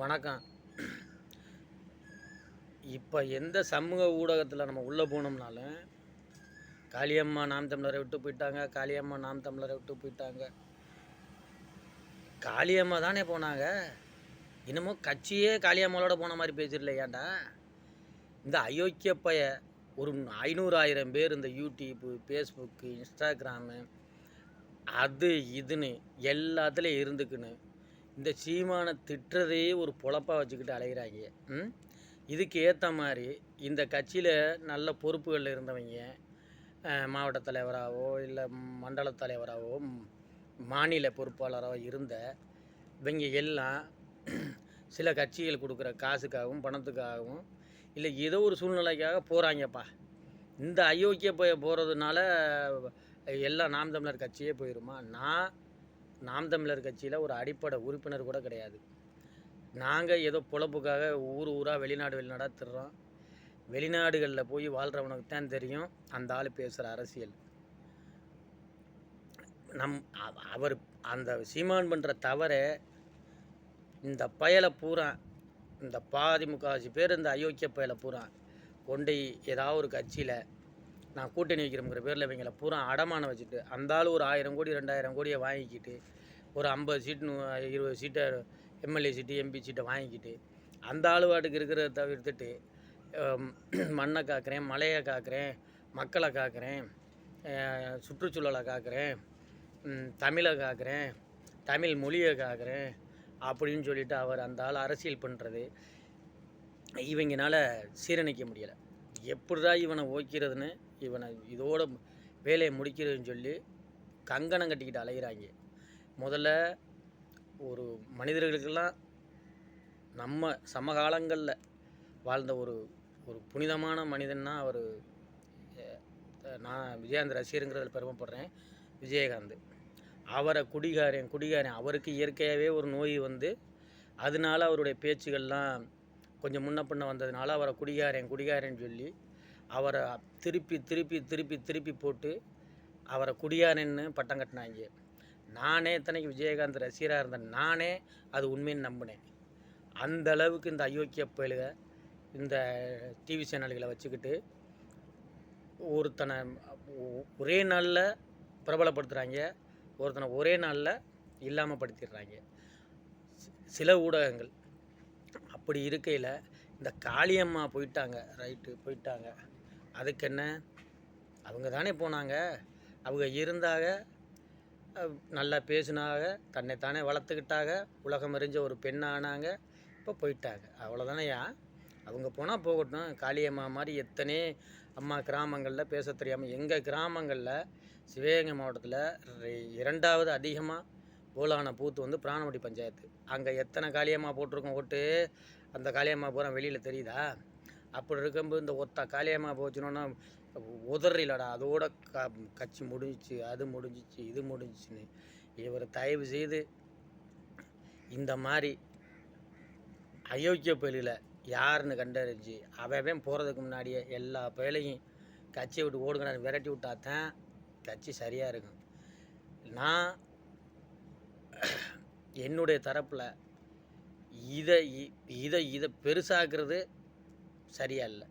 வணக்கம். இப்போ எந்த சமூக ஊடகத்தில் நம்ம உள்ளே போனோம்னாலும், காளியம்மா நாம் தமிழரை விட்டு போயிட்டாங்க, காளியம்மா நாம் தமிழரை விட்டு போயிட்டாங்க. காளியம்மா தானே போனாங்க. இன்னமும் கட்சியே காளியம்மாவோட போன மாதிரி பேசிடல. ஏன்டா இந்த அயோக்கிய பைய ஒரு 500,000 பேர் இந்த யூடியூப்பு, ஃபேஸ்புக்கு, இன்ஸ்டாகிராமு அது இதுன்னு எல்லாத்துலேயும் இருந்துக்குன்னு இந்த சீமானை திட்டுறதையே ஒரு பொழப்பாக வச்சுக்கிட்டு அலைகிறாங்க. இதுக்கு ஏற்ற மாதிரி இந்த கட்சியில் நல்ல பொறுப்புகளில் இருந்தவங்க, மாவட்ட தலைவராகவோ இல்லை மண்டல தலைவராகவோ மாநில பொறுப்பாளராகவோ இருந்த இவங்க எல்லாம் சில கட்சிகள் கொடுக்குற காசுக்காகவும் பணத்துக்காகவும் இல்லை ஏதோ ஒரு சூழ்நிலைக்காக போகிறாங்கப்பா. இந்த அயோக்கிய போகிறதுனால எல்லாம் நாம் தமிழர் கட்சியே போயிடுமா? நாம் தமிழர் கட்சியில் ஒரு அடிப்படை உறுப்பினர் கூட கிடையாது. நாங்கள் ஏதோ பொழப்புக்காக ஊராக வெளிநாடாக திடுறோம். வெளிநாடுகளில் போய் வாழ்கிறவனுக்கு தான் தெரியும் அந்த ஆள் பேசுகிற அரசியல். அவர் அந்த சீமான் பண்ணுற தவிர இந்த பயலை பூரா, இந்த பாதி முக்கால்வாசி பேர் இந்த அயோக்கிய பயலை பூரா கொண்டு ஏதாவது ஒரு கட்சியில் நான் கூட்டணி வைக்கிறோங்கிற பேரில் இவங்களை பூரா அடமானம் வச்சுட்டு அந்த ஆள் ஒரு 1000 கோடி 2000 கோடியை வாங்கிக்கிட்டு ஒரு 50 சீட்டு 20 சீட்டை எம்எல்ஏ சீட்டு எம்பி சீட்டை வாங்கிக்கிட்டு அந்த ஆளுவாட்டுக்கு இருக்கிறத தவிர்த்துட்டு மண்ணை காக்கிறேன், மலையை காக்கிறேன், மக்களை காக்கிறேன், சுற்றுச்சூழலை காக்கிறேன், தமிழை காக்கிறேன், தமிழ் மொழியை காக்கிறேன் அப்படின்னு சொல்லிட்டு அவர் அந்த ஆள் அரசியல் பண்ணுறது இவங்களால சீரணிக்க முடியலை. எப்படிதான் இவனை ஓய்க்கிறதுன்னு, இவனை இதோட வேலையை முடிக்கிறதுன்னு சொல்லி கங்கணம் கட்டிக்கிட்டு அலைகிறாங்க. முதல்ல ஒரு மனிதர்களுக்கெல்லாம் நம்ம சமகாலங்களில் வாழ்ந்த ஒரு புனிதமான மனிதன்னா அவர், நான் விஜயகாந்த் ரசிகருங்கிறதில் பெருமைப்படுறேன். விஜயகாந்த் அவரை குடிகாரன் அவருக்கு இயற்கையாகவே ஒரு நோய் வந்து அதனால அவருடைய பேச்சுகள்லாம் கொஞ்சம் முன்ன பின்ன வந்ததுனால அவரை குடிகாரன்னு சொல்லி அவரை திருப்பி போட்டு அவரை குடியாரன்னு பட்டம் கட்டினாங்க. நானே இத்தனைக்கு விஜயகாந்த் ரசிகராக இருந்தேன். நானே அது உண்மைன்னு நம்பினேன். அந்த அளவுக்கு இந்த அயோக்கிய பயலுக இந்த டிவி சேனல்களை வச்சுக்கிட்டு ஒருத்தனை ஒரே நாளில் பிரபலப்படுத்துகிறாங்க, ஒருத்தனை ஒரே நாளில் இல்லாமல் படுத்திடுறாங்க சில ஊடகங்கள். அப்படி இருக்கையில் இந்த காளியம்மா போயிட்டாங்க, ரைட்டு போயிட்டாங்க, அதுக்கு என்ன? அவங்க தானே போனாங்க. அவங்க இருந்தாங்க, நல்லா பேசினாங்க, தன்னைத்தானே வளர்த்துக்கிட்டாங்க, உலகம் அறிஞ்ச ஒரு பெண்ணானாங்க, இப்போ போயிட்டாங்க, அவ்வளோதானையா. அவங்க போனால் போகட்டும். காளியம்மா மாதிரி எத்தனை அம்மா கிராமங்களில் பேச தெரியாமல், எங்கள் கிராமங்களில் சிவகங்கை மாவட்டத்தில் 2வது அதிகமாக போலான பூத்து வந்து பிராணவடி பஞ்சாயத்து. அங்கே எத்தனை காளியம்மா போட்டிருக்கோம் ஓட்டு, அந்த காளியம்மா பூரா வெளியில் தெரியுதா? அப்படி இருக்கும்போது இந்த ஒத்த காளியம்மா போச்சுனோன்னா உதறிலடா, அதோட கட்சி முடிஞ்சிச்சு, அது முடிஞ்சிச்சு, இது முடிஞ்சிச்சுன்னு. இவர் தயவு செய்து இந்த மாதிரி அயோக்கிய பயிலில் யாருன்னு கண்டறிஞ்சு அவன் போகிறதுக்கு முன்னாடியே எல்லா பயிலையும் கட்சியை விட்டு ஓடுங்கன்னு விரட்டி விட்டாதான் கட்சி சரியாக இருக்கும். நான் என்னுடைய தரப்பில் இதை பெருசாக்குறது சரியா இல்லை.